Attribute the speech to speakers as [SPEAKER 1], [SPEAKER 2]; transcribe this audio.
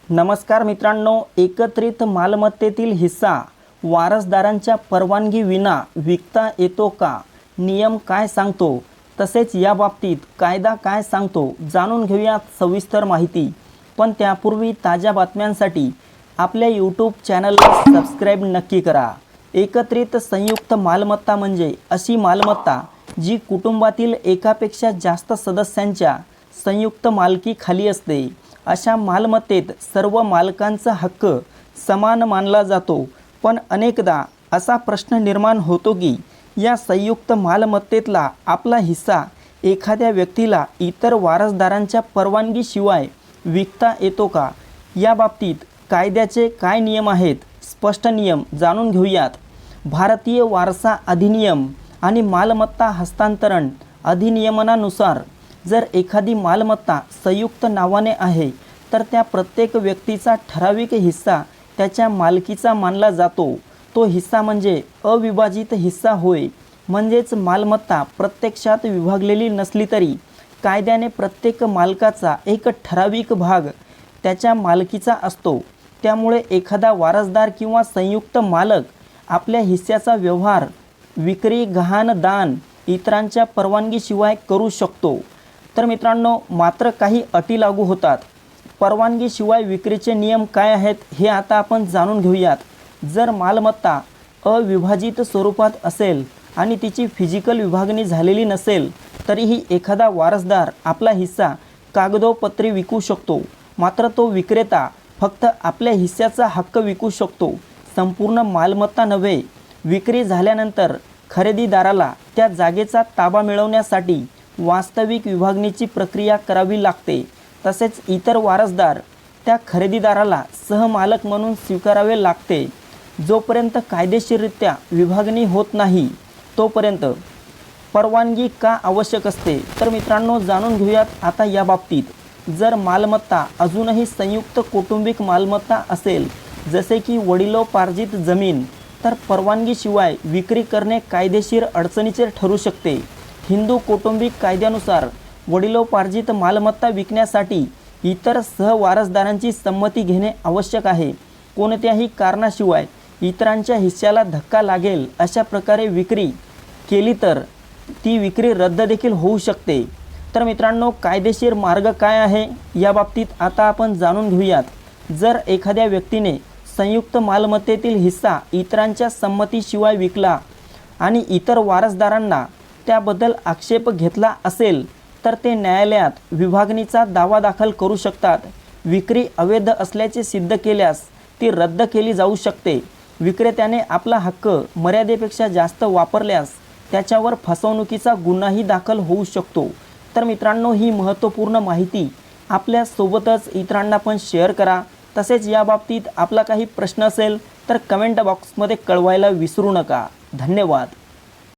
[SPEAKER 1] नमस्कार मित्रांनो, एकत्रित मालमत्तेतील हिस्सा वारसदारांच्या परवानगी विना विकता येतो का? नियम काय सांगतो? तसेच या बाबतीत कायदा काय सांगतो? जाणून घेऊयात सविस्तर माहिती। पण त्यापूर्वी ताज्या बातम्यांसाठी आपल्या यूट्यूब चॅनलला सबस्क्राईब नक्की करा। एकत्रित संयुक्त मालमत्ता म्हणजे अशी मालमत्ता जी कुटुंबातील एकापेक्षा जास्त सदस्यांच्या संयुक्त मालकी खाली असते। अशा मालमत्तेत सर्व मालकांचा हक्क समान मानला जातो। पण अनेकदा असा प्रश्न निर्माण होतो की या संयुक्त मालमत्तेतला आपला हिस्सा एखाद्या व्यक्तीला इतर वारसदारांच्या परवानगीशिवाय विकता येतो का? या बाबतीत कायद्याचे काय नियम आहेत? स्पष्ट नियम जाणून घेऊयात। भारतीय वारसा अधिनियम आणि मालमत्ता हस्तांतरण अधिनियमानुसार जर एखादी मालमत्ता संयुक्त नावाने आहे तर त्या प्रत्येक व्यक्तीचा ठराविक हिस्सा त्याच्या मालकीचा मानला जातो। तो हिस्सा म्हणजे अविभाजित हिस्सा होय। म्हणजेच मालमत्ता प्रत्यक्षात विभागलेली नसली तरी कायद्याने प्रत्येक मालकाचा एक ठराविक भाग त्याच्या मालकीचा असतो। त्यामुळे एखादा वारसदार किंवा संयुक्त मालक आपल्या हिस्स्याचा व्यवहार विक्री, गहाण, दान इतरांच्या परवानगीशिवाय करू शकतो। तर मित्रांनो, मात्र काही अटी लागू होतात। परवानगीशिवाय विक्रीचे नियम काय आहेत हे आता आपण जाणून घेऊयात। जर मालमत्ता अविभाजित स्वरूपात असेल आणि तिची फिजिकल विभागणी झालेली नसेल तरीही एखादा वारसदार आपला हिस्सा कागदोपत्री विकू शकतो। मात्र तो विक्रेता फक्त आपल्या हिस्स्याचा हक्क विकू शकतो, संपूर्ण मालमत्ता नव्हे। विक्री झाल्यानंतर खरेदीदाराला त्या जागेचा ताबा मिळवण्यासाठी वास्तविक विभागणीची प्रक्रिया करावी लागते। तसेच इतर वारसदार त्या खरेदीदाराला सहमालक म्हणून स्वीकारावे लागते। जोपर्यंत कायदेशीररित्या विभागणी होत नाही तोपर्यंत परवानगी का आवश्यक असते? तर मित्रांनो, जाणून घेऊयात आता या बाबतीत। जर मालमत्ता अजूनही संयुक्त कौटुंबिक मालमत्ता असेल, जसे की वडिलोपार्जित जमीन, तर परवानगीशिवाय विक्री करणे कायदेशीर अडचणीचे ठरू शकते। हिंदू कौटुंबिक कायद्यानुसार वडिलोपार्जित मालमत्ता विकण्यासाठी इतर सहवारसदारांची संमती घेणे आवश्यक आहे। कोणत्याही कारणाशिवाय इतरांच्या हिस्स्याला धक्का लागेल अशा प्रकारे विक्री केली तर ती विक्री रद्द देखील होऊ शकते। तर मित्रांनो, कायदेशीर मार्ग काय आहे या बाबतीत आता आपण जाणून घेऊयात। जर एखाद्या व्यक्तीने संयुक्त मालमत्तेतील हिस्सा इतरांच्या संमतीशिवाय विकला आणि इतर वारसदारांना त्याबद्दल आक्षेप घेतला असेल तर ते न्यायालयात विभागणीचा दावा दाखल करू शकतात। विक्री अवैध असल्याचे सिद्ध केल्यास ती रद्द केली जाऊ शकते। विक्रेत्याने आपला हक्क मर्यादेपेक्षा जास्त वापरल्यास त्याच्यावर फसवणुकीचा गुन्हाही दाखल होऊ शकतो। तर मित्रांनो, ही महत्त्वपूर्ण माहिती आपल्यासोबतच इतरांना पण शेअर करा। तसेच या बाबतीत आपला काही प्रश्न असेल तर कमेंट बॉक्समध्ये कळवायला विसरू नका। धन्यवाद।